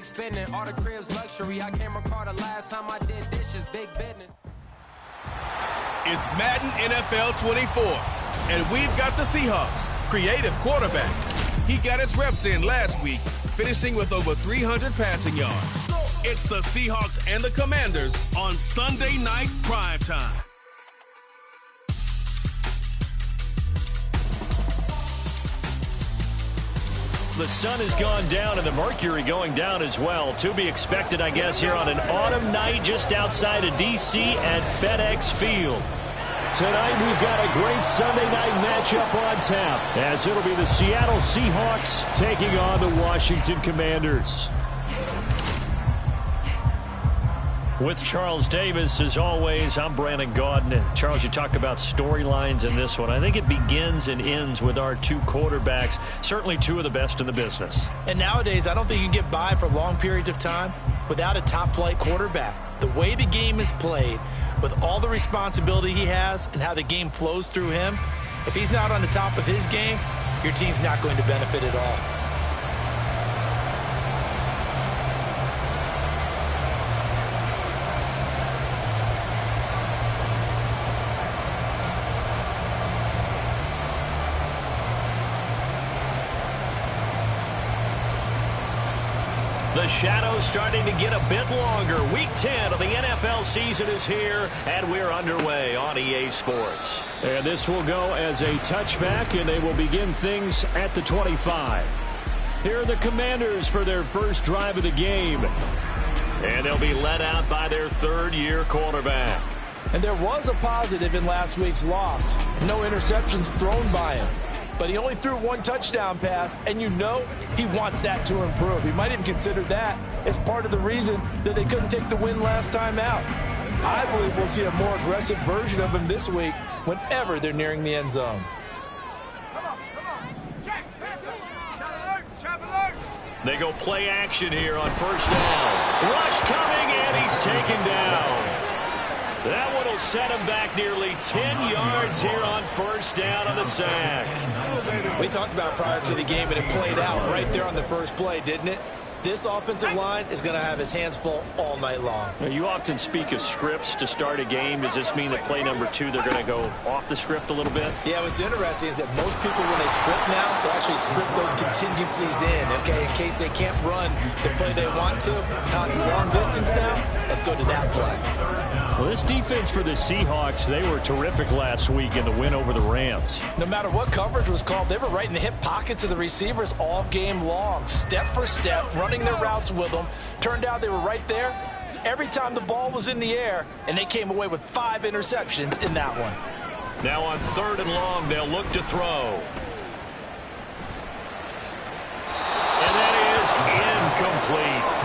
big spending. All the cribs luxury. I can't recall the last time I did dishes. Big business. It's Madden NFL 24, and we've got the Seahawks' creative quarterback. He got his reps in last week, finishing with over 300 passing yards. It's the Seahawks and the Commanders on Sunday Night Primetime. The sun has gone down and the mercury going down as well. To be expected, I guess, here on an autumn night just outside of D.C. at FedEx Field. Tonight we've got a great Sunday night matchup on tap, as it'll be the Seattle Seahawks taking on the Washington Commanders. With Charles Davis, as always, I'm Brandon Gaudin. Charles, you talk about storylines in this one. I think it begins and ends with our two quarterbacks, certainly two of the best in the business. And nowadays, I don't think you can get by for long periods of time without a top-flight quarterback. The way the game is played, with all the responsibility he has and how the game flows through him, if he's not on the top of his game, your team's not going to benefit at all. The shadow's starting to get a bit longer. Week 10 of the NFL season is here, and we're underway on EA Sports. And this will go as a touchback, and they will begin things at the 25. Here are the Commanders for their first drive of the game. And they'll be led out by their third-year quarterback. And there was a positive in last week's loss. No interceptions thrown by him. But he only threw one touchdown pass, and you know he wants that to improve. He might even consider that as part of the reason that they couldn't take the win last time out. I believe we'll see a more aggressive version of him this week whenever they're nearing the end zone. They go play action here on first down. Rush coming, and he's taken down. That one will set him back nearly 10 yards here on first down on the sack. We talked about it prior to the game, and it played out right there on the first play, didn't it? This offensive line is going to have his hands full all night long. Now, you often speak of scripts to start a game. Does this mean that play number 2, they're going to go off the script a little bit? Yeah, what's interesting is that most people, when they script now, they actually script those contingencies in, okay, in case they can't run the play they want to. Now it's long distance now. Let's go to that play. Well, this defense for the Seahawks, they were terrific last week in the win over the Rams. No matter what coverage was called, they were right in the hip pockets of the receivers all game long, step for step, running their routes with them. Turned out they were right there every time the ball was in the air, and they came away with 5 interceptions in that one. Now on 3rd and long, they'll look to throw. And that is incomplete.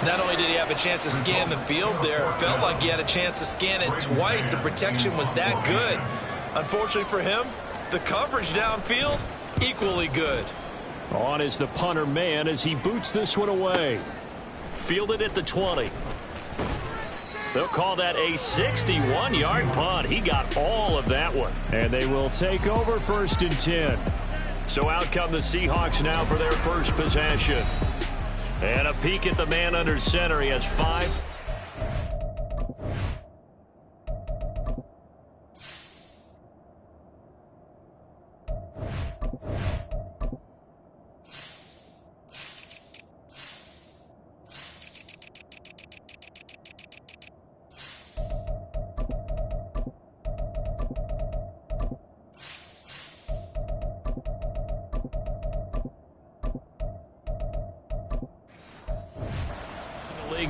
Not only did he have a chance to scan the field there, it felt like he had a chance to scan it twice. The protection was that good. Unfortunately for him, the coverage downfield, equally good. On is the punter man as he boots this one away. Fielded at the 20. They'll call that a 61-yard punt. He got all of that one. And they will take over 1st and 10. So out come the Seahawks now for their first possession. And a peek at the man under center. He has 5.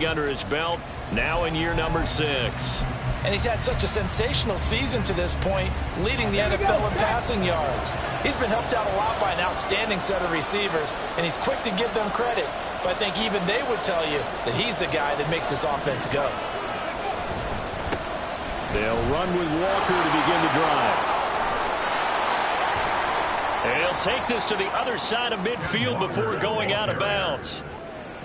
Under his belt, now in year number 6. And he's had such a sensational season to this point, leading the NFL in passing yards. He's been helped out a lot by an outstanding set of receivers, and he's quick to give them credit. But I think even they would tell you that he's the guy that makes this offense go. They'll run with Walker to begin the drive. And he'll take this to the other side of midfield before going out of bounds.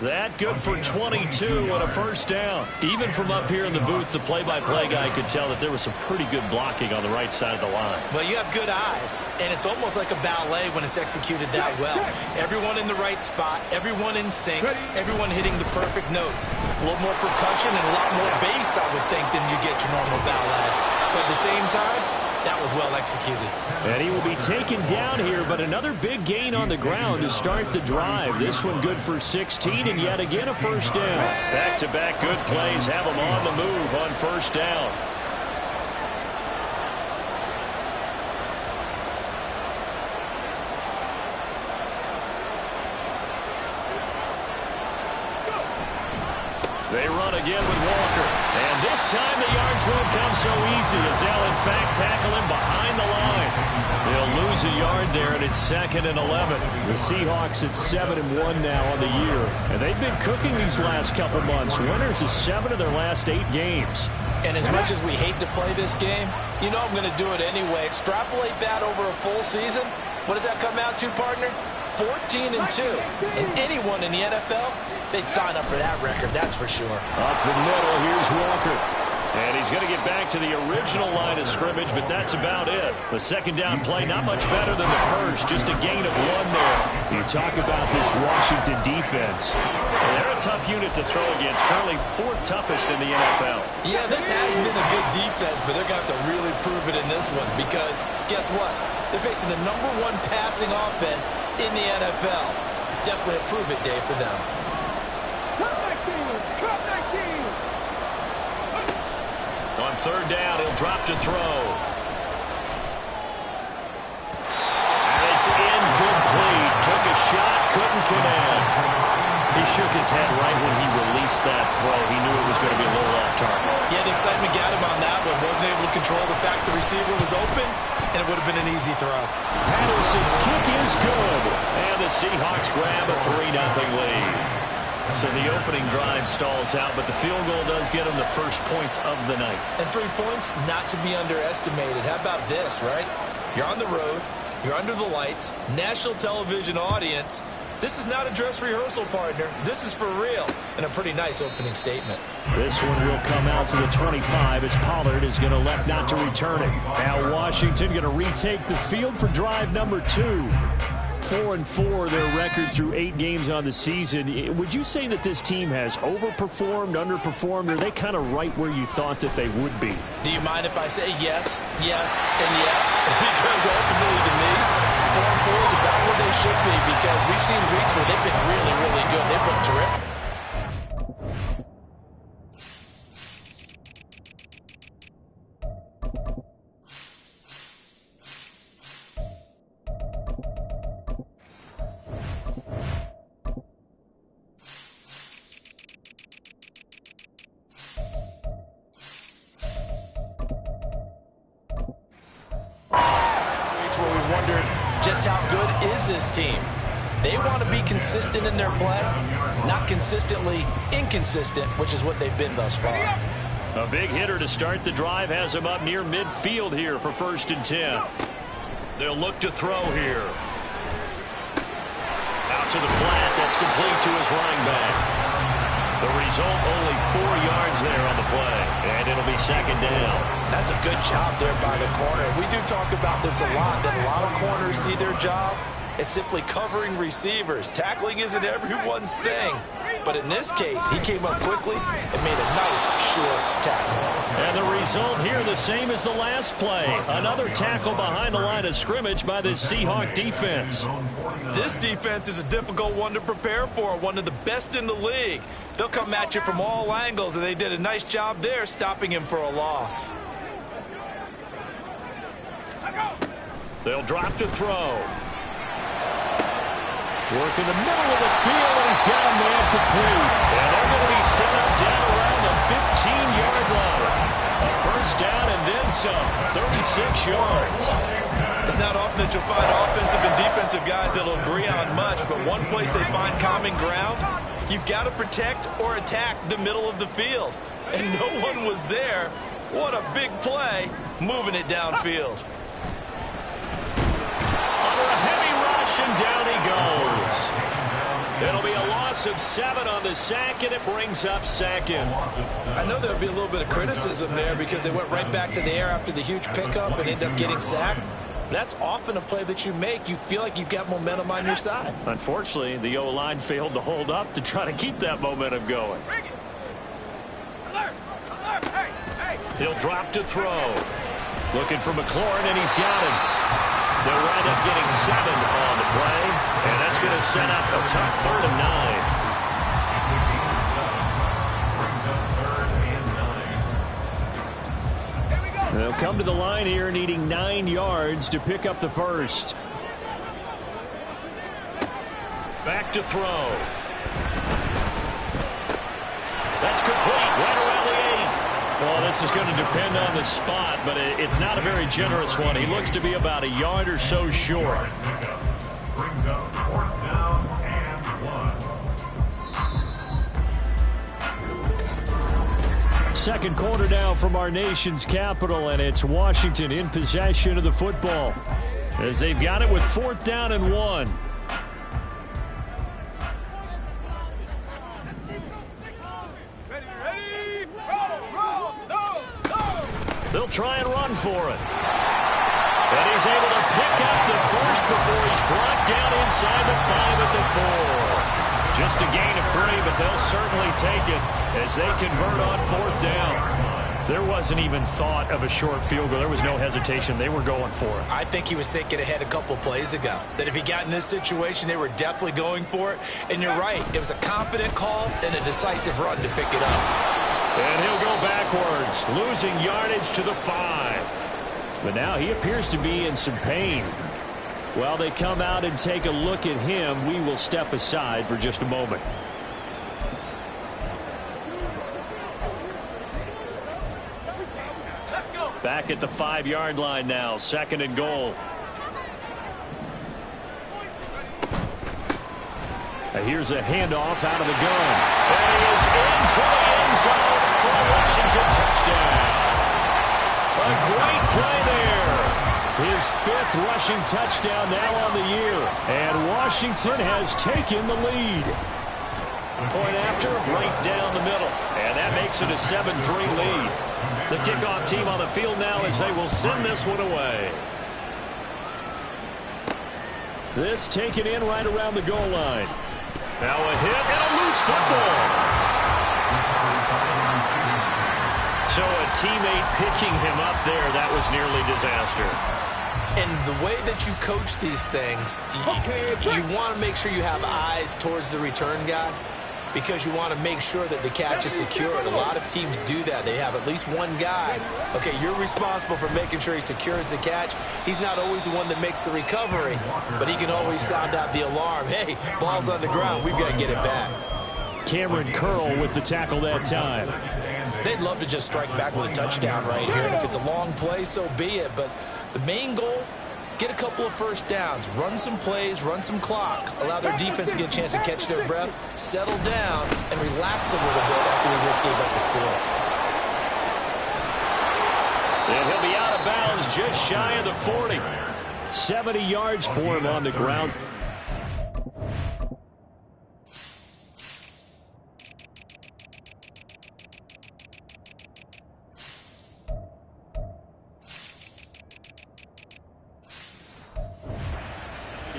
That good for 22 and a first down. Even from up here in the booth, the play-by-play guy could tell that there was some pretty good blocking on the right side of the line. Well, you have good eyes, and it's almost like a ballet when it's executed that well. Everyone in the right spot, everyone in sync, everyone hitting the perfect notes. A little more percussion and a lot more bass, I would think, than you get your normal ballet. But at the same time, that was well executed. And he will be taken down here, but another big gain on the ground to start the drive. This one good for 16, and yet again a first down. Back-to-back good plays have him on the move on first down. They run again with Walker. And this time the yards won't come so easy as they'll, in fact, tackle him behind the line. They'll lose a yard there, and it's 2nd and 11. The Seahawks at 7-1 now on the year. And they've been cooking these last couple months. Winners of 7 of their last 8 games. And as much as we hate to play this game, you know I'm going to do it anyway. Extrapolate that over a full season. What does that come out to, partner? 14-2. And anyone in the NFL, they'd sign up for that record, that's for sure. Up the middle, here's Walker. And he's going to get back to the original line of scrimmage, but that's about it. The second down play, not much better than the first, just a gain of 1 there. You talk about this Washington defense. Well, they're a tough unit to throw against, currently 4th toughest in the NFL. Yeah, this has been a good defense, but they're going to have to really prove it in this one because guess what? They're facing the #1 passing offense in the NFL. It's definitely a prove-it day for them. On third down, he'll drop to throw. And it's incomplete. Took a shot, couldn't connect. He shook his head right when he released that throw. He knew it was going to be a little off target. Yeah, the excitement got him on that one. Wasn't able to control the fact the receiver was open, and it would have been an easy throw. Patterson's kick is good. And the Seahawks grab a 3-0 lead. So the opening drive stalls out, but the field goal does get them the first points of the night. And 3 points, not to be underestimated. How about this, right? You're on the road. You're under the lights. National television audience. This is not a dress rehearsal, partner. This is for real. And a pretty nice opening statement. This one will come out to the 25 as Pollard is going to elect not to return it. Now Washington going to retake the field for drive number 2. 4-4 their record through 8 games on the season. Would you say that this team has overperformed, underperformed, or are they kind of right where you thought that they would be? Do you mind if I say yes, yes, and yes? Because ultimately to me, 4-4 is about where they should be because we've seen weeks where they've been really, really good. They've looked terrific. Where we wondered just how good is this team. They want to be consistent in their play, not consistently inconsistent, which is what they've been thus far. A big hitter to start the drive has him up near midfield here for 1st and 10. They'll look to throw here. Out to the flat, that's complete to his running back. The result, only 4 yards there on the play, and it'll be 2nd down. That's a good job there by the corner. We do talk about this a lot, that a lot of corners see their job as simply covering receivers. Tackling isn't everyone's thing. But in this case, he came up quickly and made a nice, short tackle. And the result here, the same as the last play. Another tackle behind the line of scrimmage by this Seahawk defense. This defense is a difficult one to prepare for, one of the best in the league. They'll come at you from all angles, and they did a nice job there stopping him for a loss. They'll drop to throw. Work in the middle of the field, and he's got a man complete. And they're going to be set up down around the 15-yard line. A first down and then some, 36 yards. It's not often that you'll find offensive and defensive guys that'll agree on much, but one place they find common ground, you've got to protect or attack the middle of the field. And no one was there. What a big play, moving it downfield. Under a heavy rush, and down he goes. It'll be a loss loss of 7 on the sack, and it brings up second. I know there would be a little bit of criticism there because they went right back to the air after the huge pickup and ended up getting sacked. That's often a play that you make. You feel like you've got momentum on your side. Unfortunately, the O-line failed to hold up to try to keep that momentum going. He'll drop to throw. Looking for McLaurin, and he's got him. They'll wind up getting 7 on the play, and that's going to set up a tough 3rd and 9. They'll come to the line here needing 9 yards to pick up the first. Back to throw. That's complete. Right around the 8. Well, this is going to depend on the spot, but it's not a very generous one. He looks to be about a yard or so short. Brings up 4th down and 1. Second quarter now from our nation's capital, and it's Washington in possession of the football as they've got it with 4th down and 1. They'll try and run for it. And he's able to pick up the first before he's brought down inside the 5 at the 4. Just a gain of 3, but they'll certainly take it as they convert on 4th down. There wasn't even thought of a short field goal. There was no hesitation. They were going for it. I think he was thinking ahead a couple plays ago, that if he got in this situation, they were definitely going for it. And you're right. It was a confident call and a decisive run to pick it up. And he'll go backwards, losing yardage to the 5. But now he appears to be in some pain. While they come out and take a look at him, we will step aside for just a moment. Back at the 5-yard line now, 2nd and goal. Here's a handoff out of the gun. And he is into the end zone for a Washington touchdown. A great play there. His 5th rushing touchdown now on the year. And Washington has taken the lead. Point after, right down the middle. And that makes it a 7-3 lead. The kickoff team on the field now as they will send this one away. This taken in right around the goal line. Now a hit and a loose football. So a teammate picking him up there, that was nearly disaster. And the way that you coach these things, you want to make sure you have eyes towards the return guy because you want to make sure that the catch is secured. A lot of teams do that. They have at least one guy. Okay, you're responsible for making sure he secures the catch. He's not always the one that makes the recovery, but he can always sound out the alarm. Hey, ball's on the ground. We've got to get it back. Cameron Curl with the tackle that time. They'd love to just strike back with a touchdown right here. And if it's a long play, so be it. But the main goal, get a couple of first downs, run some plays, run some clock, allow their defense to get a chance to catch their breath, settle down, and relax a little bit after they just gave up the score. And he'll be out of bounds just shy of the 40. 70 yards for him on the ground.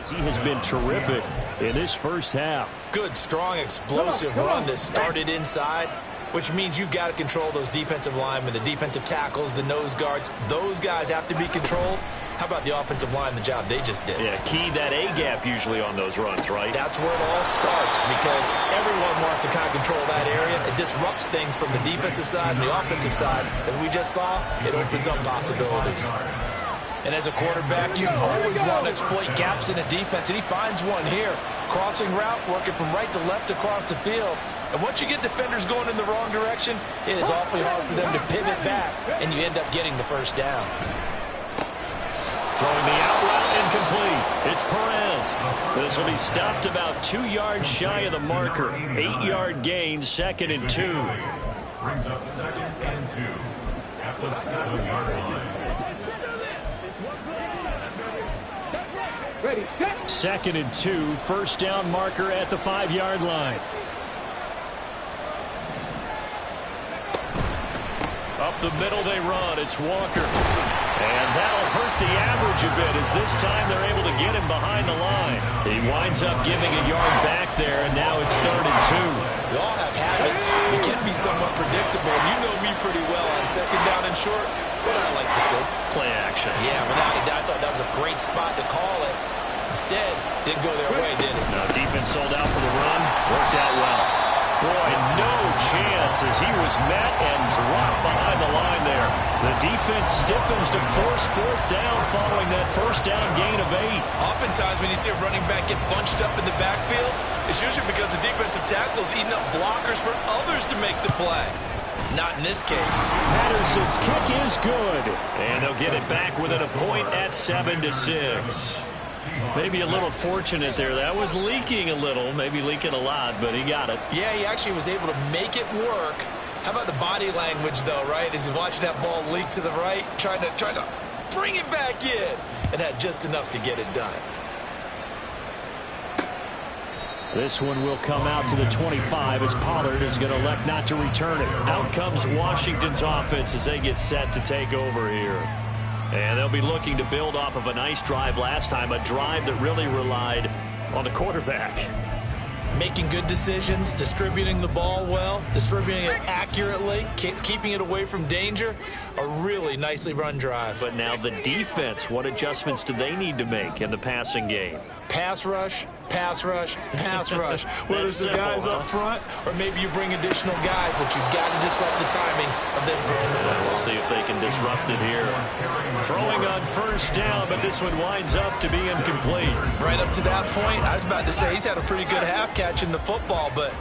He has been terrific in this first half. Good, strong, explosive run that started inside, which means you've got to control those defensive linemen, the defensive tackles, the nose guards. Those guys have to be controlled. How about the offensive line, the job they just did? Yeah, key that A-gap usually on those runs, right? That's where it all starts because everyone wants to kind of control that area. It disrupts things from the defensive side and the offensive side. As we just saw, it opens up possibilities. And as a quarterback, you always want to exploit gaps in a defense, and he finds one here. Crossing route, working from right to left across the field. And once you get defenders going in the wrong direction, it is awfully hard for them to pivot back, and you end up getting the first down. Throwing the out route incomplete. It's Perez. This will be stopped about 2 yards shy of the marker. 8-yard gain, 2nd and 2. Brings up 2nd and 2 at the 7-yard line. 2nd and 2, first down marker at the 5-yard line. Up the middle they run. It's Walker. And that'll hurt the average a bit as this time they're able to get him behind the line. He winds up giving a yard back there, and now it's 3rd and 2. We all have habits. We can be somewhat predictable. You know me pretty well on 2nd down and short. What I like to see. Play action. Yeah, without a doubt. I thought that was a great spot to call it. Instead, didn't go their way, did it? No, defense sold out for the run. Worked out well. Boy, no chance as he was met and dropped behind the line there. The defense stiffens to force 4th down following that first down gain of 8. Oftentimes when you see a running back get bunched up in the backfield, it's usually because the defensive tackle is eating up blockers for others to make the play. Not in this case. Patterson's kick is good. And they'll get it back within a point at 7-6. Maybe a little fortunate there. That was leaking a little, maybe leaking a lot, but he got it. Yeah, he actually was able to make it work. How about the body language, though, right? As he watched that ball leak to the right, trying to bring it back in, and had just enough to get it done. This one will come out to the 25 as Pollard is going to elect not to return it. Out comes Washington's offense as they get set to take over here. And they'll be looking to build off of a nice drive last time, a drive that really relied on the quarterback. Making good decisions, distributing the ball well, distributing it accurately, keeping it away from danger. A really nicely run drive. But now the defense, what adjustments do they need to make in the passing game? Pass rush, pass rush, pass rush. Whether it's the guys up front or maybe you bring additional guys, but you've got to disrupt the timing of them throwing the football. We'll see if they can disrupt it here. Throwing on first down, but this one winds up to be incomplete. Right up to that point, I was about to say he's had a pretty good half catching the football, but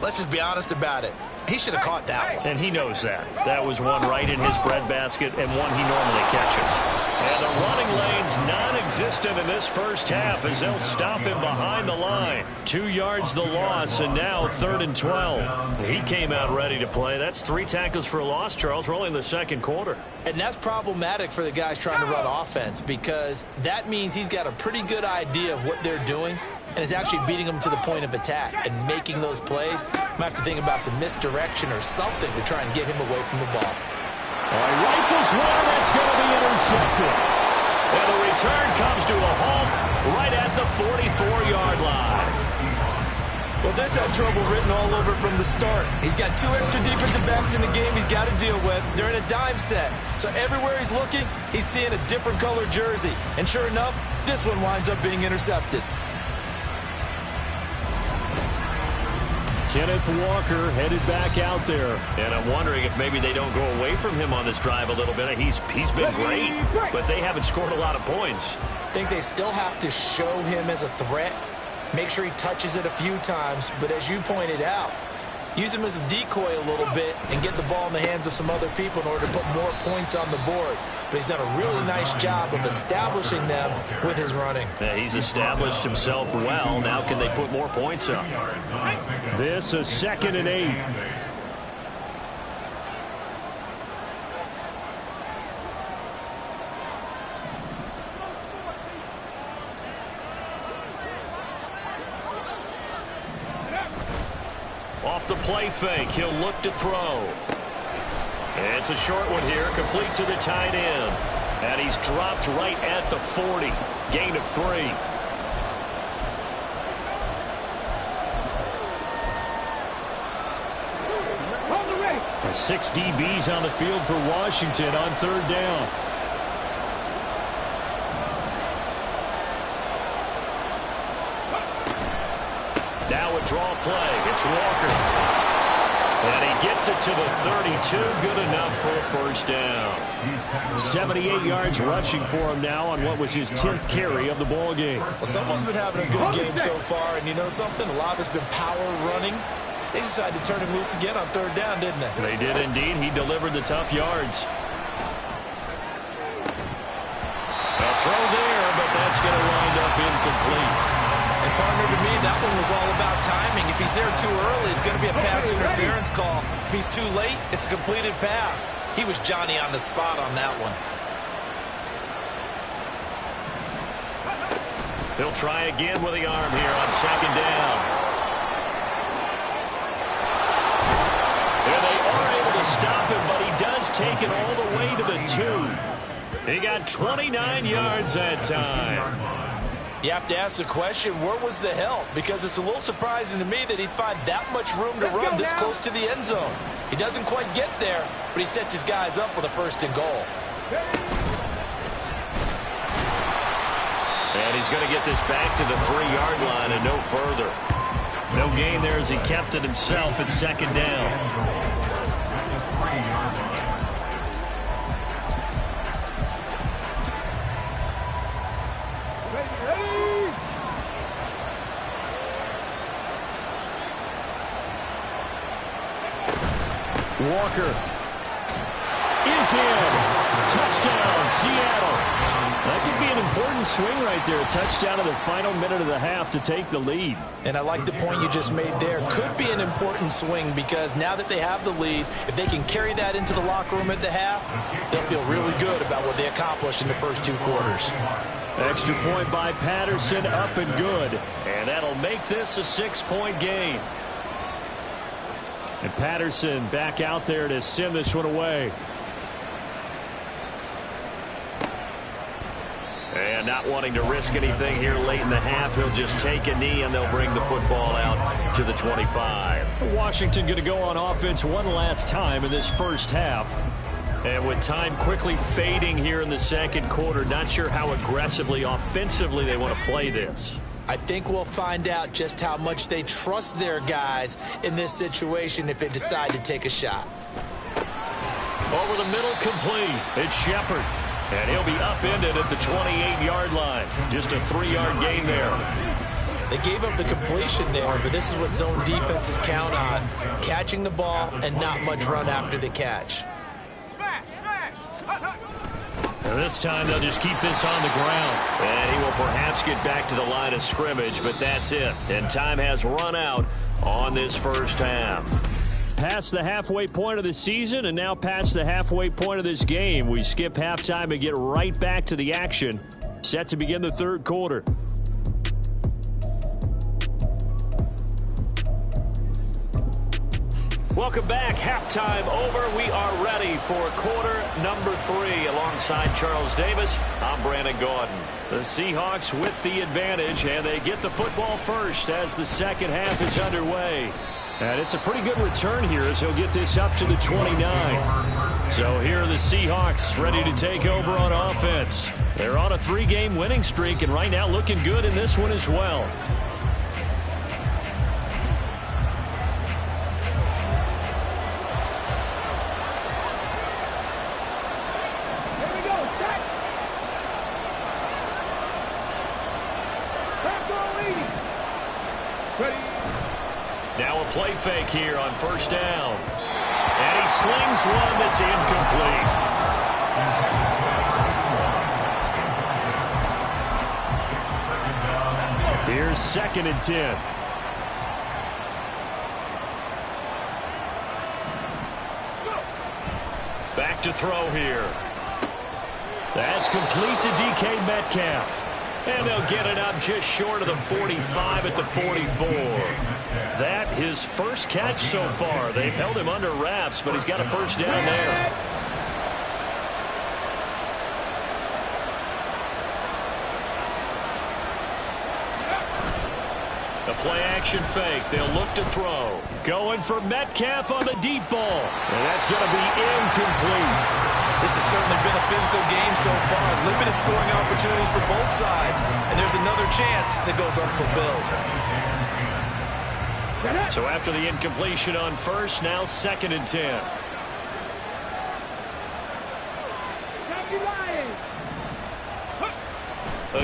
let's just be honest about it. He should have caught that one. And he knows that. That was one right in his breadbasket and one he normally catches. And the running lane's non-existent in this first half as they'll stop him behind the line. 2 yards the loss, and now 3rd and 12. He came out ready to play. That's 3 tackles for a loss, Charles. We're only in the second quarter. And that's problematic for the guys trying to run offense because that means he's got a pretty good idea of what they're doing and is actually beating them to the point of attack and making those plays. Might have to think about some misdirection or something to try and get him away from the ball. Rifles one, that's going to be intercepted. And the return comes to a halt right at the 44-yard line. Well, this had trouble written all over from the start. He's got 2 extra defensive backs in the game he's got to deal with. They're in a dime set. So everywhere he's looking, he's seeing a different color jersey. And sure enough, this one winds up being intercepted. Kenneth Walker headed back out there. And I'm wondering if maybe they don't go away from him on this drive a little bit. He's been great, but they haven't scored a lot of points. I think they still have to show him as a threat. Make sure he touches it a few times. But as you pointed out, use him as a decoy a little bit and get the ball in the hands of some other people in order to put more points on the board. But he's done a really nice job of establishing them with his running. Yeah, he's established himself well. Now can they put more points up? This is 2nd and 8. Off the play fake, he'll look to throw. It's a short one here, complete to the tight end. And he's dropped right at the 40. Gain of 3. The 6 DBs on the field for Washington on 3rd down. Now a draw play. It's Walker. And he gets it to the 32. Good enough for a first down. 78 yards rushing for him now on what was his 10th carry of the ball game. Well, someone's been having a good game so far, and you know something? A lot of it's been power running. They decided to turn him loose again on 3rd down, didn't they? They did indeed. He delivered the tough yards. A throw there, but that's going to wind up incomplete. And partner, to me, that one was all about timing. If he's there too early, it's going to be a pass interference call. If he's too late, it's a completed pass. He was Johnny on the spot on that one. He'll try again with the arm here on second down. And they are able to stop him, but he does take it all the way to the 2. He got 29 yards that time. You have to ask the question, where was the help? Because it's a little surprising to me that he'd find that much room to run this close to the end zone. He doesn't quite get there, but he sets his guys up with a 1st and goal. And he's going to get this back to the 3-yard line and no further. No gain there as he kept it himself at second down. Walker is in. Touchdown, Seattle. That could be an important swing right there. A touchdown in the final minute of the half to take the lead. And I like the point you just made there. Could be an important swing because now that they have the lead, if they can carry that into the locker room at the half, they'll feel really good about what they accomplished in the first 2 quarters. Extra point by Patterson, up and good. And that'll make this a 6-point game. And Patterson back out there to send this one away. And not wanting to risk anything here late in the half, he'll just take a knee and they'll bring the football out to the 25. Washington going to go on offense one last time in this first half. And with time quickly fading here in the second quarter, not sure how aggressively, offensively they want to play this. I think we'll find out just how much they trust their guys in this situation if they decide to take a shot. Over the middle, complete. It's Shepard. And he'll be upended at the 28-yard line. Just a 3-yard gain there. They gave up the completion there, but this is what zone defenses count on. Catching the ball and not much run after the catch. And this time they'll just keep this on the ground. And he will perhaps get back to the line of scrimmage, but that's it. And time has run out on this first half. Past the halfway point of the season and now past the halfway point of this game. We skip halftime and get right back to the action. Set to begin the third quarter. Welcome back. Halftime over. We are ready for quarter number 3. Alongside Charles Davis, I'm Brandon Gordon. The Seahawks with the advantage, and they get the football first as the second half is underway. And it's a pretty good return here as he'll get this up to the 29. So here are the Seahawks ready to take over on offense. They're on a 3-game winning streak, and right now looking good in this one as well. Now a play fake here on first down. And he slings one that's incomplete. Here's 2nd and 10. Back to throw here. That's complete to DK Metcalf. And they'll get it up just short of the 45 at the 44. That his first catch so far. They've held him under wraps, but he's got a first down there. The play action fake. They'll look to throw. Going for Metcalf on the deep ball. And that's going to be incomplete. This has certainly been a physical game so far. Limited scoring opportunities for both sides. And there's another chance that goes unfulfilled. So after the incompletion on first, now 2nd and 10.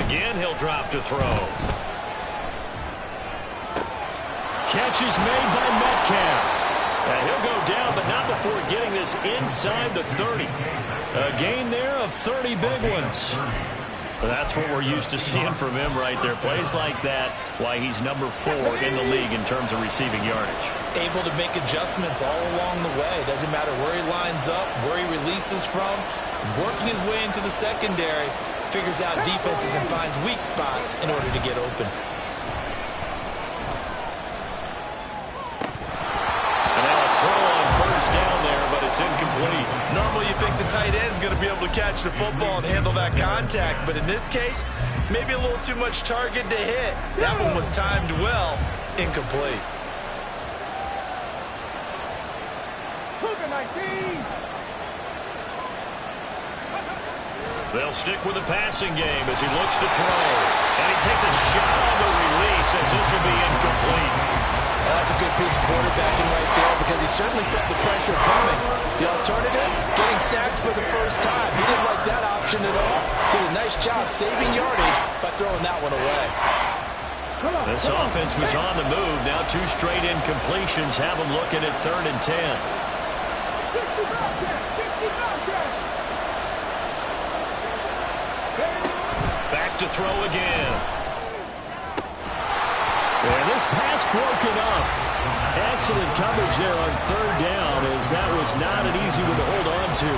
Again, he'll drop to throw. Catch is made by Metcalf. And he'll go down, but not before getting this inside the 30. A gain there of 30 big ones. That's what we're used to seeing from him right there. Plays like that, why he's number 4 in the league in terms of receiving yardage. Able to make adjustments all along the way. Doesn't matter where he lines up, where he releases from. Working his way into the secondary. figures out defenses and finds weak spots in order to get open. And now a throw on first down there, but it's incomplete. Normally you think the tight end's going to be able to catch the football and handle that contact, but in this case, maybe a little too much target to hit. That one was timed well, incomplete. They'll stick with the passing game as he looks to throw. And he takes a shot on the release as this will be incomplete. Well, that's a good piece of quarterbacking right there because he certainly felt the pressure coming. The alternative, getting sacked for the first time. He didn't like that option at all. Did a nice job saving yardage by throwing that one away. This offense was on the move. Now 2 straight incompletions have them looking at 3rd and 10. Back to throw again. And this pass broken up. Excellent coverage there on 3rd down as that was not an easy one to hold on to.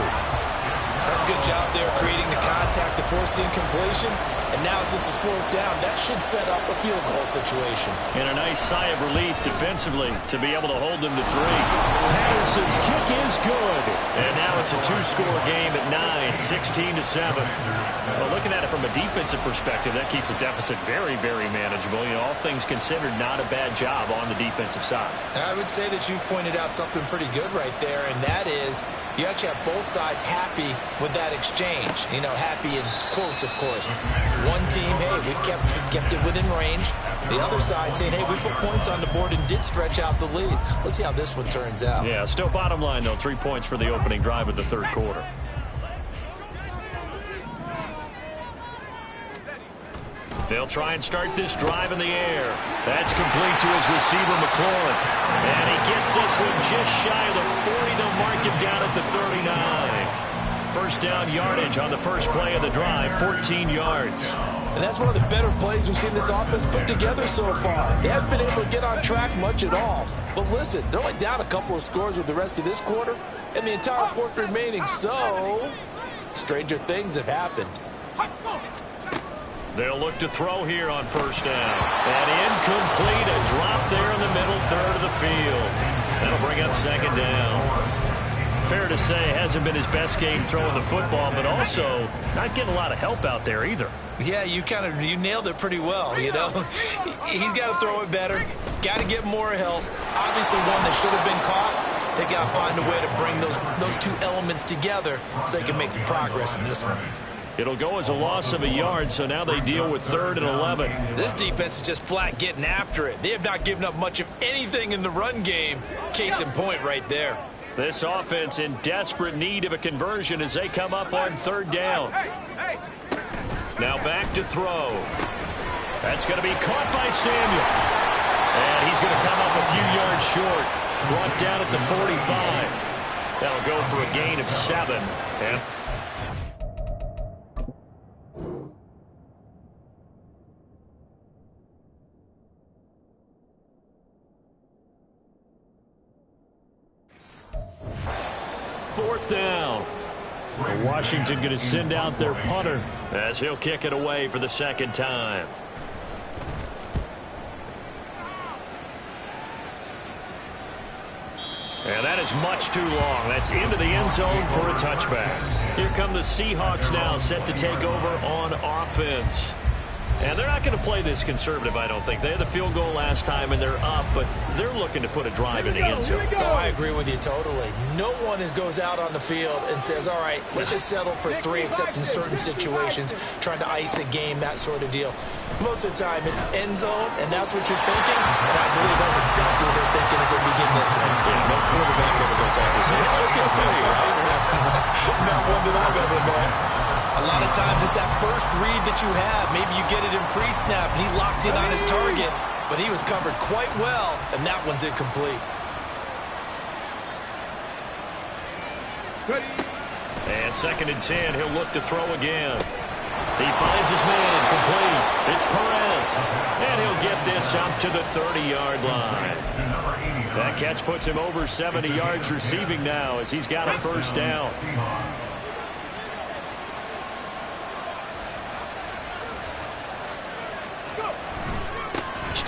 That's a good job there creating the contact to force the incompletion. And now since it's 4th down, that should set up a field goal situation. And a nice sigh of relief defensively to be able to hold them to 3. Patterson's kick is good. And now it's a 2-score game at 9, 16-7. Well, looking at it from a defensive perspective, that keeps the deficit very, very manageable. You know, all things considered, not a bad job on the defensive side. I would say that you've pointed out something pretty good right there, and that is you actually have both sides happy with that exchange. You know, happy in quotes, of course. One team, hey, we've kept it within range. The other side saying, hey, we put points on the board and did stretch out the lead. Let's see how this one turns out. Yeah, still bottom line, though, 3 points for the opening drive of the 3rd quarter. They'll try and start this drive in the air. That's complete to his receiver, McLaurin. And he gets this one just shy of the 40. They'll mark him down at the 39. First down yardage on the first play of the drive, 14 yards. And that's one of the better plays we've seen this offense put together so far. They haven't been able to get on track much at all. But listen, they're only down a couple of scores with the rest of this quarter and the entire 4th remaining, so stranger things have happened. They'll look to throw here on first down. And incomplete, a drop there in the middle 3rd of the field. That'll bring up 2nd down. Fair to say, hasn't been his best game throwing the football, but also not getting a lot of help out there either. Yeah, you nailed it pretty well, you know. He's got to throw it better, got to get more help. Obviously one that should have been caught. They got to find a way to bring those 2 elements together so they can make some progress in this one. It'll go as a loss of a yard, so now they deal with 3rd and 11. This defense is just flat getting after it. They have not given up much of anything in the run game. Case in point right there. This offense in desperate need of a conversion as they come up on 3rd down. Now back to throw. That's going to be caught by Samuel. And he's going to come up a few yards short. Brought down at the 45. That'll go for a gain of 7. And fourth down. Washington going to send out their punter as he'll kick it away for the 2nd time. And that is much too long. That's into the end zone for a touchback. Here come the Seahawks now, set to take over on offense. And they're not going to play this conservative, I don't think. They had the field goal last time, and they're up, but they're looking to put a drive in the end zone. Oh, I agree with you totally. No one goes out on the field and says, all right, let's just settle for 3, except in certain situations, trying to ice a game, that sort of deal. Most of the time, it's end zone, and that's what you're thinking, and I believe that's exactly what they're thinking as they begin this one. Yeah, no quarterback ever goes out to say, let's get 3, right? Not one that I've ever met. A lot of times it's that first read that you have. Maybe you get it in pre-snap, and he locked in on his target, but he was covered quite well, and that one's incomplete. And 2nd and 10, he'll look to throw again. He finds his man complete. It's Perez. And he'll get this up to the 30-yard line. That catch puts him over 70 yards receiving now as he's got a first down.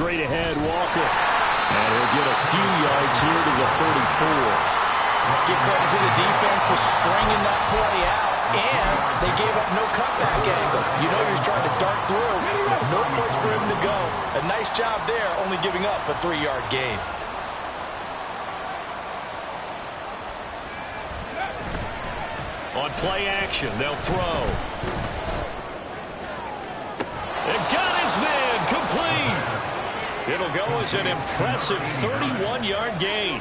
straight ahead, Walker. And he'll get a few yards here to the 34. Give credit to the defense for stringing that play out, and they gave up no cutback angle. You know he's trying to dart through. No place for him to go. A nice job there, only giving up a 3-yard gain. On play action, they'll throw. And got his man complete. It'll go as an impressive 31-yard gain.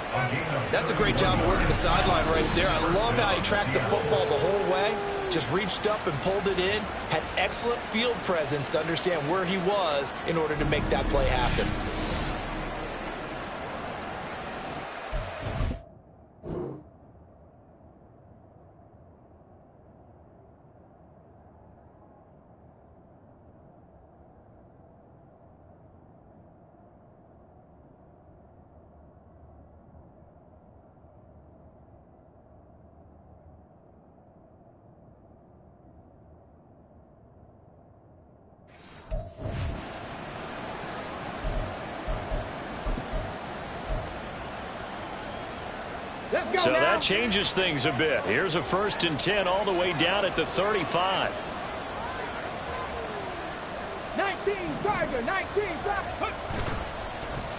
That's a great job of working the sideline right there. I love how he tracked the football the whole way. Just reached up and pulled it in. Had excellent field presence to understand where he was in order to make that play happen. So that changes things a bit. Here's a 1st and 10 all the way down at the 35. 19, Charger, 19,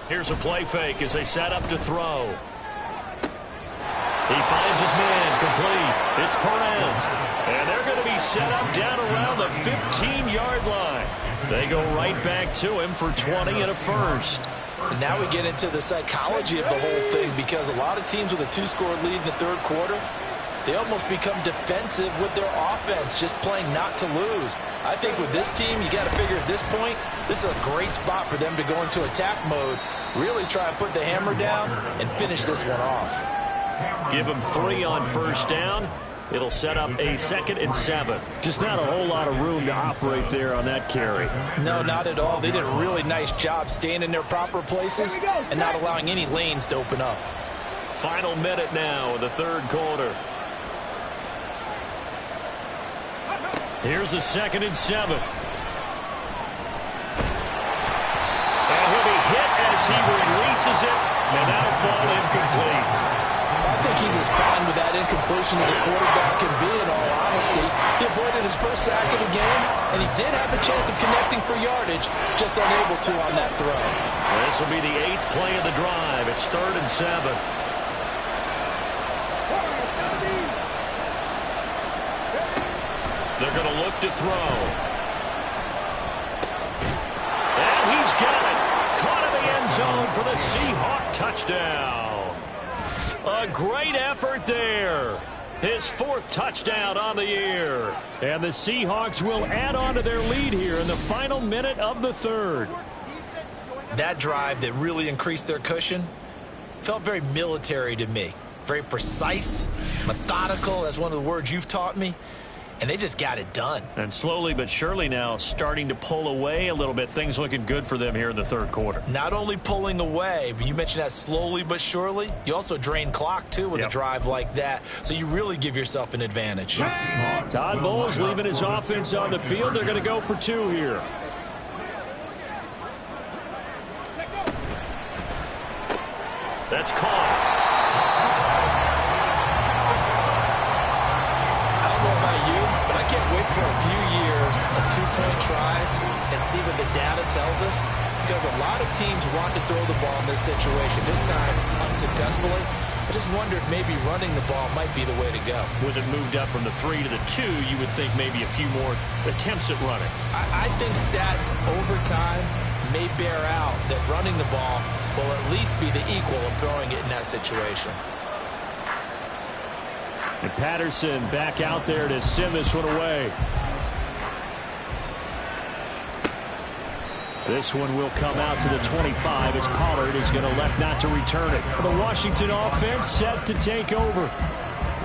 Here's a play fake as they set up to throw. He finds his man complete. It's Perez. And they're going to be set up down around the 15-yard line. They go right back to him for 20 and a first. And now we get into the psychology of the whole thing, because a lot of teams with a 2-score lead in the third quarter, they almost become defensive with their offense, just playing not to lose. I think with this team, you got to figure at this point, this is a great spot for them to go into attack mode, really try and put the hammer down and finish this one off. Give them 3 on 1st down. It'll set up a 2nd and 7. Just not a whole lot of room to operate there on that carry. No, not at all. They did a really nice job staying in their proper places and not allowing any lanes to open up. Final minute now in the third quarter. Here's a 2nd and 7. And he'll be hit as he releases it, and that'll fall incomplete. I think he's as fine with that incompletion as a quarterback can be, in all honesty. He avoided his first sack of the game, and he did have the chance of connecting for yardage, just unable to on that throw. This will be the 8th play of the drive. It's 3rd and 7. They're going to look to throw. And he's got it. Caught in the end zone for the Seahawk touchdown. A great effort there. His 4th touchdown on the year. And the Seahawks will add on to their lead here in the final minute of the third. That drive that really increased their cushion felt very military to me. Very precise, methodical. That's one of the words you've taught me. And they just got it done. And slowly but surely now starting to pull away a little bit. Things looking good for them here in the third quarter. Not only pulling away, but you mentioned that slowly but surely. You also drain clock, too, with a drive like that. So you really give yourself an advantage. Todd Bowles leaving his offense on the field. They're going to go for 2 here. That's caught. For a few years of 2-point tries and see what the data tells us, because a lot of teams want to throw the ball in this situation. This time, unsuccessfully. I just wonder if maybe running the ball might be the way to go. With it moved up from the 3 to the 2, you would think maybe a few more attempts at running. I think stats over time may bear out that running the ball will at least be the equal of throwing it in that situation. And Patterson back out there to send this one away. This one will come out to the 25 as Pollard is going to elect not to return it. The Washington offense set to take over.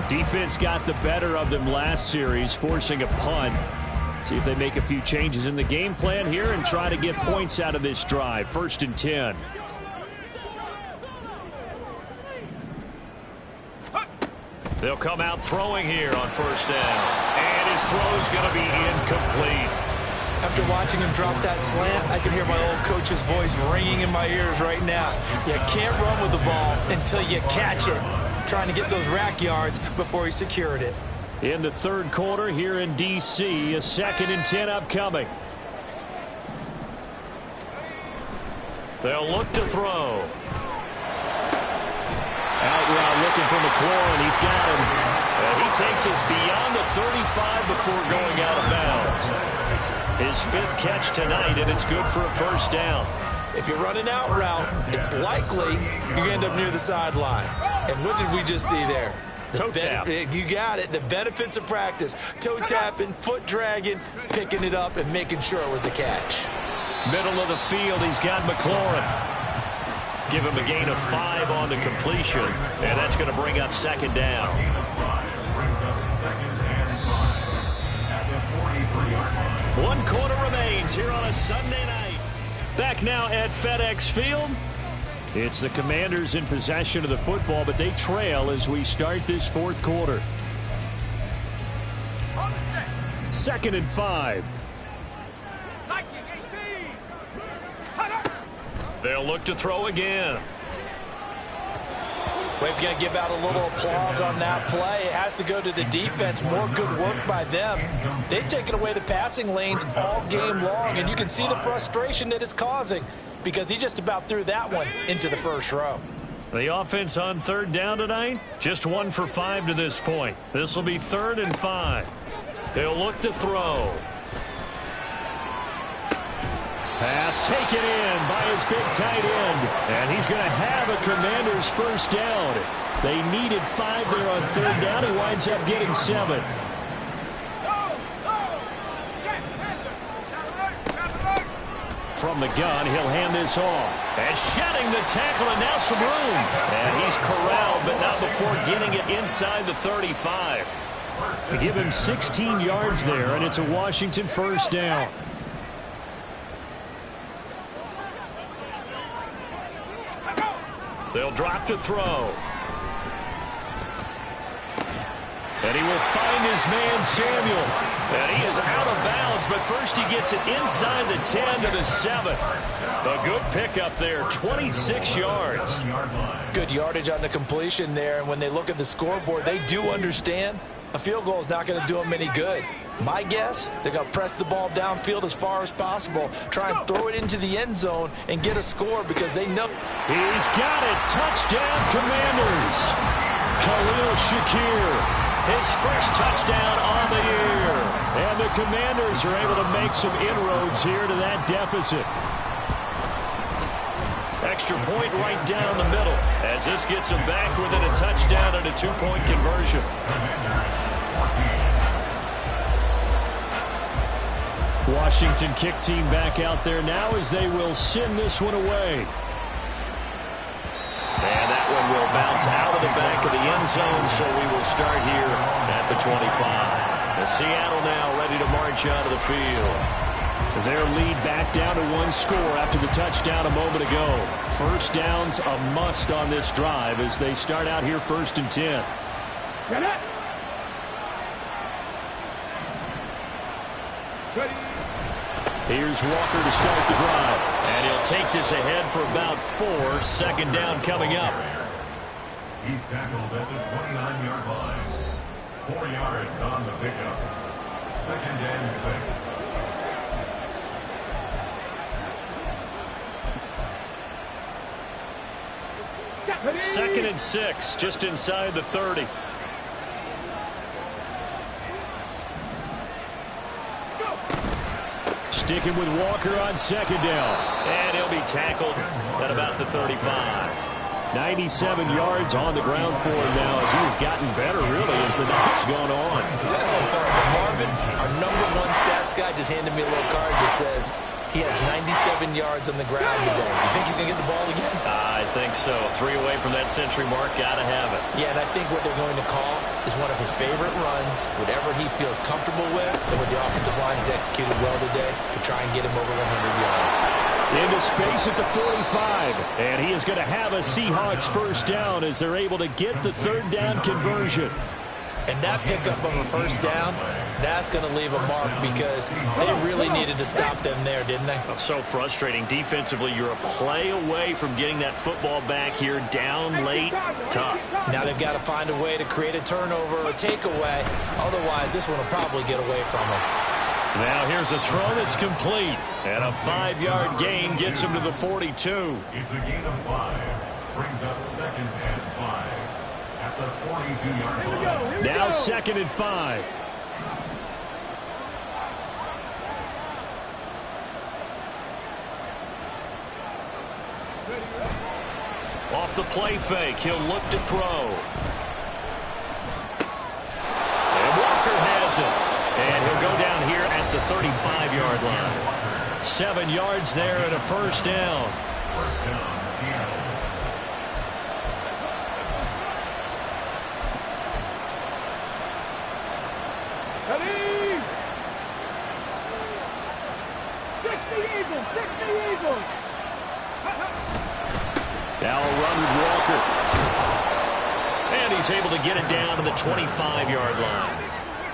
Defense got the better of them last series, forcing a punt. See if they make a few changes in the game plan here and try to get points out of this drive. 1st and 10. They'll come out throwing here on 1st down. And his throw is going to be incomplete. After watching him drop that slant, I can hear my old coach's voice ringing in my ears right now. You can't run with the ball until you catch it. Trying to get those rack yards before he secured it. In the third quarter here in D.C., a 2nd and 10 upcoming. They'll look to throw. Out route looking for McLaurin. He's got him. And he takes us beyond the 35 before going out of bounds. His 5th catch tonight, and it's good for a first down. If you're running out route, it's likely you're going to end up near the sideline. And what did we just see there? Toe tap. You got it. The benefits of practice. Toe tapping, foot dragging, picking it up, and making sure it was a catch. Middle of the field, he's got McLaurin. Give him a gain of 5 on the completion, and that's going to bring up 2nd down. One quarter remains here on a Sunday night. Back now at FedEx Field. It's the Commanders in possession of the football, but they trail as we start this 4th quarter. 2nd and 5. They'll look to throw again. We're going to give out a little applause on that play. It has to go to the defense. More good work by them. They've taken away the passing lanes all game long, and you can see the frustration that it's causing because he just about threw that one into the first row. The offense on 3rd down tonight, just 1 for 5 to this point. This will be 3rd and 5. They'll look to throw. Pass taken in by his big tight end. And he's going to have a Commanders first down. They needed 5 there on 3rd down. He winds up getting 7. From the gun, he'll hand this off. And shedding the tackle, and now some room. And he's corralled, but not before getting it inside the 35. They give him 16 yards there, and it's a Washington first down. They'll drop to throw. And he will find his man, Samuel. And he is out of bounds, but first he gets it inside the 10 to the 7. A good pickup there, 26 yards. Good yardage on the completion there, and when they look at the scoreboard, they do understand a field goal is not going to do them any good. My guess, they're going to press the ball downfield as far as possible, try and throw it into the end zone and get a score because they know. He's got it. Touchdown, Commanders. Khalil Shakir. His first touchdown on the year. And the Commanders are able to make some inroads here to that deficit. Extra point right down the middle as this gets them back within a touchdown and a 2-point conversion. Washington kick team back out there now as they will send this one away. And that one will bounce out of the back of the end zone, so we will start here at the 25. And Seattle now ready to march out of the field. Their lead back down to 1 score after the touchdown a moment ago. First down's a must on this drive as they start out here 1st and 10. Get it. Ready. Here's Walker to start the drive. And he'll take this ahead for about 4. 2nd down coming up. He's tackled at the 29-yard line. 4 yards on the pickup. 2nd and 6. 2nd and 6, just inside the 30. Sticking with Walker on 2nd down. And he'll be tackled at about the 35. 97 yards on the ground for him now as he has gotten better, really, as the night's gone on. Marvin, our #1 stats guy, just handed me a little card that says he has 97 yards on the ground today. You think he's going to get the ball again? I think so. 3 away from that century mark. Got to have it. Yeah, and I think what they're going to call is one of his favorite runs, whatever he feels comfortable with, and what the offensive line has executed well today to try and get him over 100 yards. Into space at the 45. And he is going to have a Seahawks first down as they're able to get the 3rd down conversion. And that pickup of a first down, that's going to leave a mark because they really needed to stop them there, didn't they? So frustrating. Defensively, you're a play away from getting that football back here, down late, tough. Now they've got to find a way to create a turnover or a takeaway. Otherwise, this one will probably get away from them. Now here's a throw that's complete. And a 5-yard gain gets him to the 42. It's a gain of 5. Brings up 2nd and 5. At the 42-yard line. Now 2nd and 5. Off the play fake, he'll look to throw. And Walker has it. And he'll go down here at the 35-yard line. 7 yards there and a first down. First down, Seattle. Ready? 60 Eagles, 60 Eagles. Now a run with Walker. And he's able to get it down to the 25-yard line.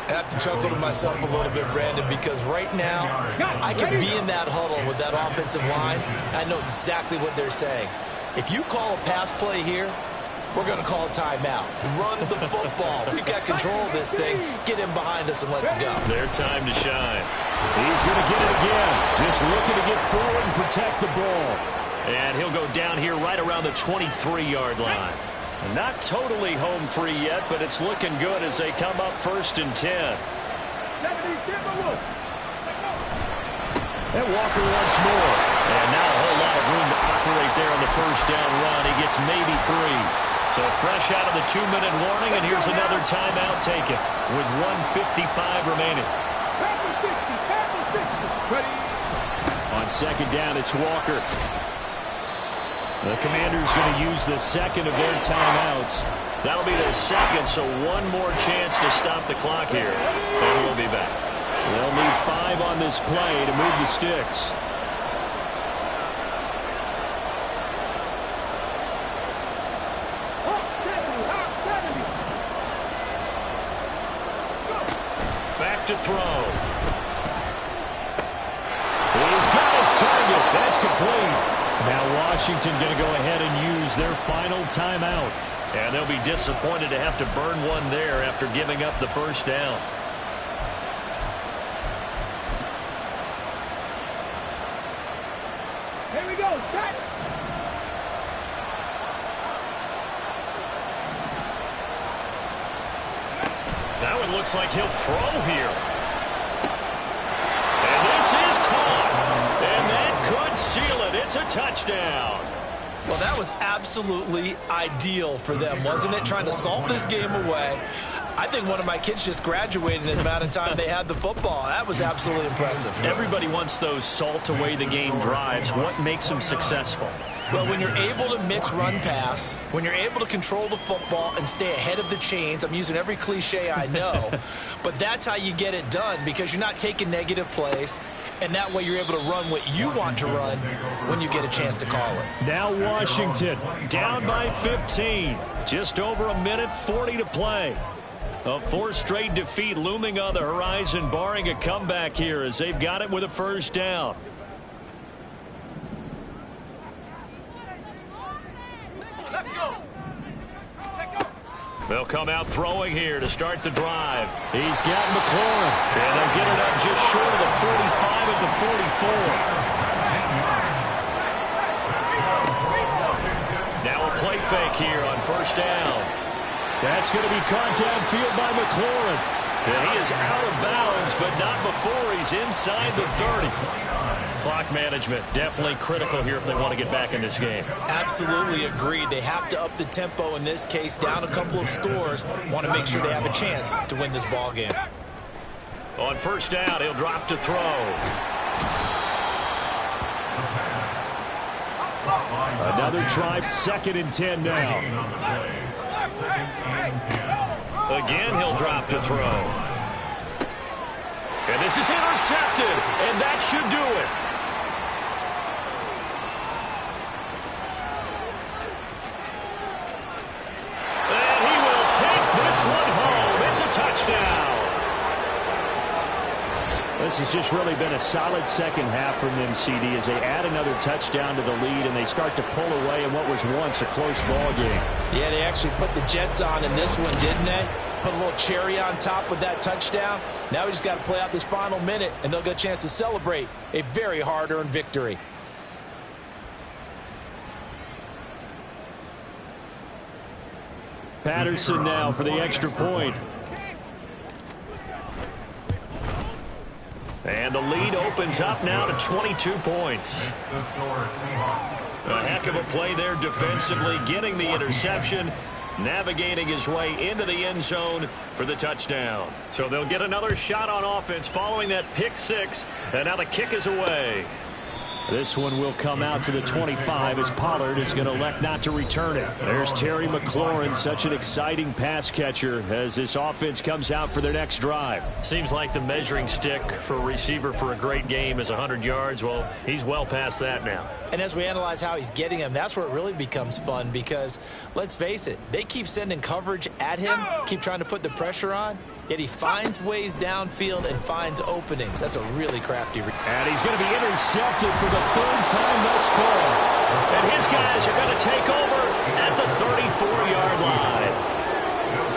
I have to chuckle to myself a little bit, Brandon, because right now I could be in that huddle with that offensive line. I know exactly what they're saying. If you call a pass play here, we're going to call a timeout. Run the football. We've got control of this thing. Get him behind us and let's go. Their time to shine. He's going to get it again. Just looking to get forward and protect the ball. And he'll go down here right around the 23-yard line. Not totally home free yet, but it's looking good as they come up 1st and 10. And Walker once more. And now a whole lot of room to operate there on the first down run. He gets maybe 3. So fresh out of the 2-minute warning, and here's another timeout taken with 1:55 remaining. On 2nd down, it's Walker. The Commanders going to use the 2nd of their timeouts. That'll be their 2nd, so one more chance to stop the clock here. And we'll be back. They'll need 5 on this play to move the sticks. Back to throw. He's got his target. That's complete. Now Washington going to go ahead and use their final timeout. And they'll be disappointed to have to burn one there after giving up the first down. Here we go, set. Now it looks like he'll throw here. And this is caught. And that could seal it. It's a touchdown. Well, that was absolutely ideal for them, wasn't it? Trying to salt this game away. I think one of my kids just graduated in the amount of time they had the football. That was absolutely impressive. Everybody wants those salt away the game drives. What makes them successful? Well, when you're able to mix run-pass, when you're able to control the football and stay ahead of the chains, I'm using every cliche I know, but that's how you get it done because you're not taking negative plays, and that way you're able to run what you want to run when you get a chance to call it. Now Washington down by 15. Just over a minute 40 to play. A 4th straight defeat looming on the horizon, barring a comeback here as they've got it with a first down. They'll come out throwing here to start the drive. He's got McLaurin. And they'll get it up just short of the 45 at the 44. Now a play fake here on first down. That's going to be caught downfield by McLaurin. And he is out of bounds, but not before he's inside the 30. Clock management definitely critical here if they want to get back in this game. Absolutely agreed. They have to up the tempo in this case, down a couple of scores. Want to make sure they have a chance to win this ball game. On first down, he'll drop to throw. Another try, 2nd and 10 now. Again, he'll drop to throw. And this is intercepted, and that should do it. And he will take this one home. It's a this has just really been a solid second half from them, CD, as they add another touchdown to the lead and they start to pull away in what was once a close ball game. Yeah, they actually put the Jets on in this one, didn't they? Put a little cherry on top with that touchdown. Now we just got to play out this final minute, and they'll get a chance to celebrate a very hard-earned victory. Patterson now for the extra point. And the lead opens up now to 22 points. A heck of a play there defensively, getting the interception, navigating his way into the end zone for the touchdown. So they'll get another shot on offense following that pick six, and now the kick is away. This one will come out to the 25 as Pollard is going to elect not to return it. There's Terry McLaurin, such an exciting pass catcher as this offense comes out for their next drive. Seems like the measuring stick for a receiver for a great game is 100 yards. Well, he's well past that now. And as we analyze how he's getting them, that's where it really becomes fun because, let's face it, they keep sending coverage at him, keep trying to put the pressure on, yet he finds ways downfield and finds openings. That's a really crafty. And he's going to be intercepted for the third time thus far. And his guys are going to take over at the 34-yard line.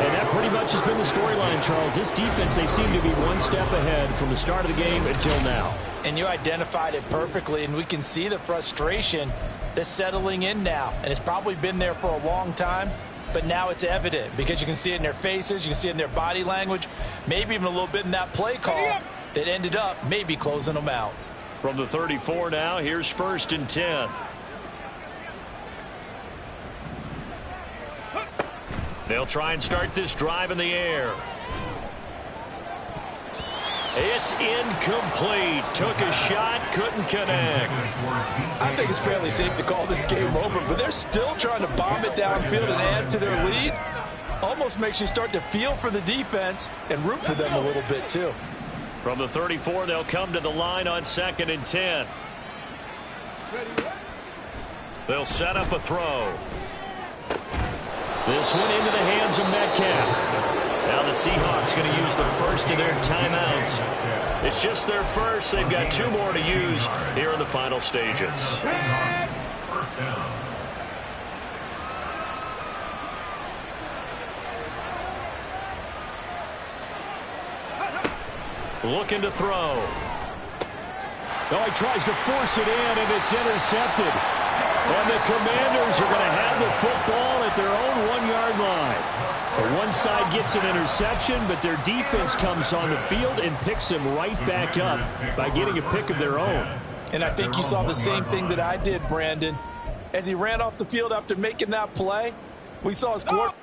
And that pretty much has been the storyline, Charles. This defense, they seem to be one step ahead from the start of the game until now. And you identified it perfectly, and we can see the frustration that's settling in now. And it's probably been there for a long time, but now it's evident because you can see it in their faces, you can see it in their body language, maybe even a little bit in that play call that ended up maybe closing them out. From the 34 now, here's 1st and 10. They'll try and start this drive in the air. It's incomplete. Took a shot, couldn't connect. I think it's fairly safe to call this game over, but they're still trying to bomb it downfield and add to their lead. Almost makes you start to feel for the defense and root for them a little bit too. From the 34, they'll come to the line on 2nd and 10. They'll set up a throw. This one into the hands of Metcalf. Now the Seahawks going to use the first of their timeouts. It's just their first. They've got 2 more to use here in the final stages. First down. Looking to throw. Oh, he tries to force it in, and it's intercepted. And the Commanders are going to have the football at their own 1-yard line. One side gets an interception, but their defense comes on the field and picks them right back up by getting a pick of their own. And I think you saw the same thing that I did, Brandon. As he ran off the field after making that play, we saw his quarterback.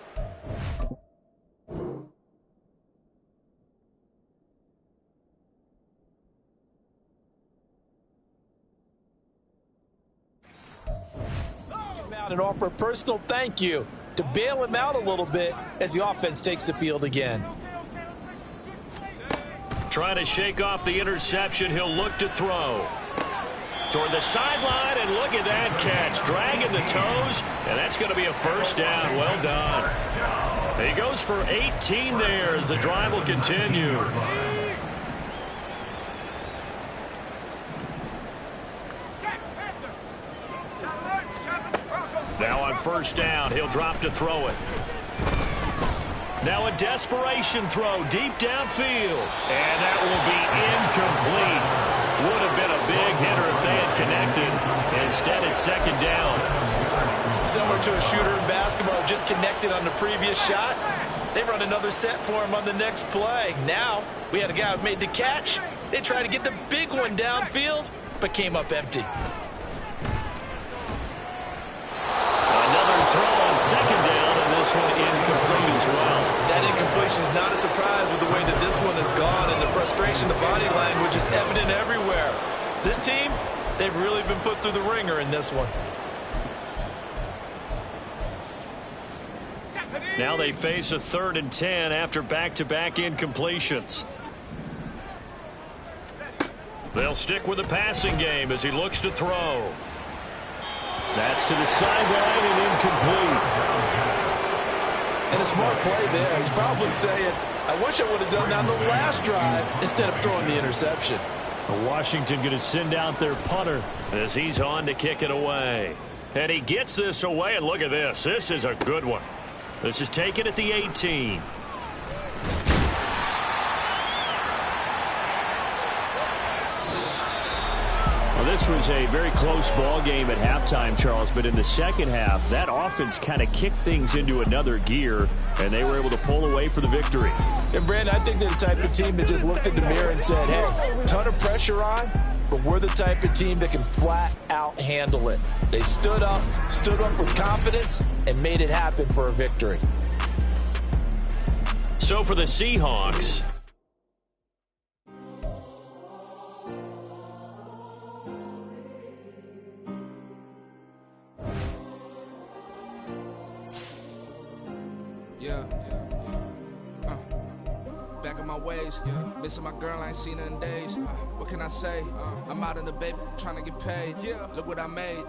And offer a personal thank you to bail him out a little bit as the offense takes the field again. Trying to shake off the interception. He'll look to throw. Toward the sideline, and look at that catch. Dragging the toes, and that's going to be a first down. Well done. He goes for 18 there as the drive will continue. Now on 1st down, he'll drop to throw it. Now a desperation throw deep downfield. And that will be incomplete. Would have been a big hitter if they had connected. Instead, it's 2nd down. Similar to a shooter in basketball, just connected on the previous shot. They run another set for him on the next play. Now, we had a guy who made the catch. They tried to get the big one downfield, but came up empty. Throw on 2nd down, and this one incomplete as well. That incompletion is not a surprise with the way that this one has gone, and the frustration, the body language is evident everywhere. This team, they've really been put through the ringer in this one. Now they face a 3rd and 10 after back-to-back incompletions. They'll stick with the passing game as he looks to throw. That's to the sideline and incomplete. And a smart play there. He's probably saying, I wish I would have done that on the last drive instead of throwing the interception. Washington going to send out their punter as he's on to kick it away. And he gets this away, and look at this. This is a good one. This is taken at the 18. Well, this was a very close ball game at halftime, Charles, but in the second half, that offense kind of kicked things into another gear, and they were able to pull away for the victory. And, Brandon, I think they're the type of team that just looked in the mirror and said, hey, ton of pressure on, but we're the type of team that can flat out handle it. They stood up with confidence, and made it happen for a victory. So for the Seahawks, yeah. Back in my ways, missing my girl, I ain't seen her in days. What can I say? I'm out in the baby, trying to get paid. Look what I made.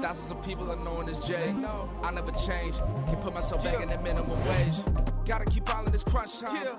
Thousands of people are knowing this Jay. I never change. Can put myself back in that minimum wage. Gotta keep all in this crunch time.